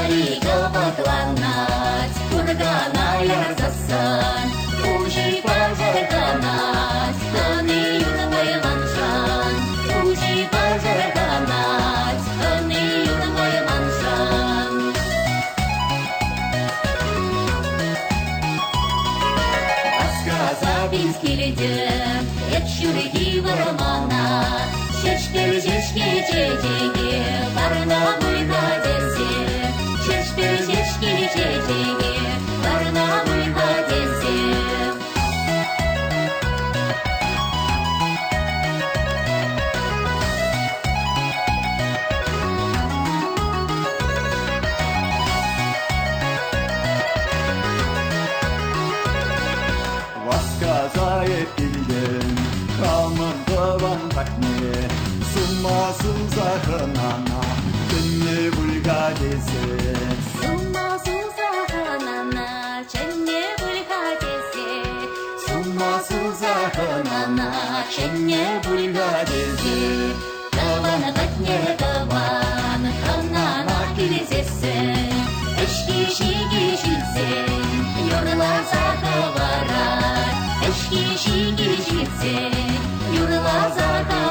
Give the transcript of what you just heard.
Али кабатланать, кургана ярзасан, ужи пожарганать, аны юрмай манжан, ужи пожарганать, аны юрмай манжан. Сказабинский лидер, ячурги воромана, Чешпер-чешки чечеги, барна выходесе, Чешпер-чешки чечеги, барна выходесе. Сказает Ильин, камон такне, сумасу заханана, ченне 불가제세. Сумасу заханана, ченне 불가제세. сумасу заханана, ченне 불가제세. Кавана катне каван, канана килесесе. Эшки шиги шитсе, юрла захавара. Эшки шиги шитсе, юрла захавара.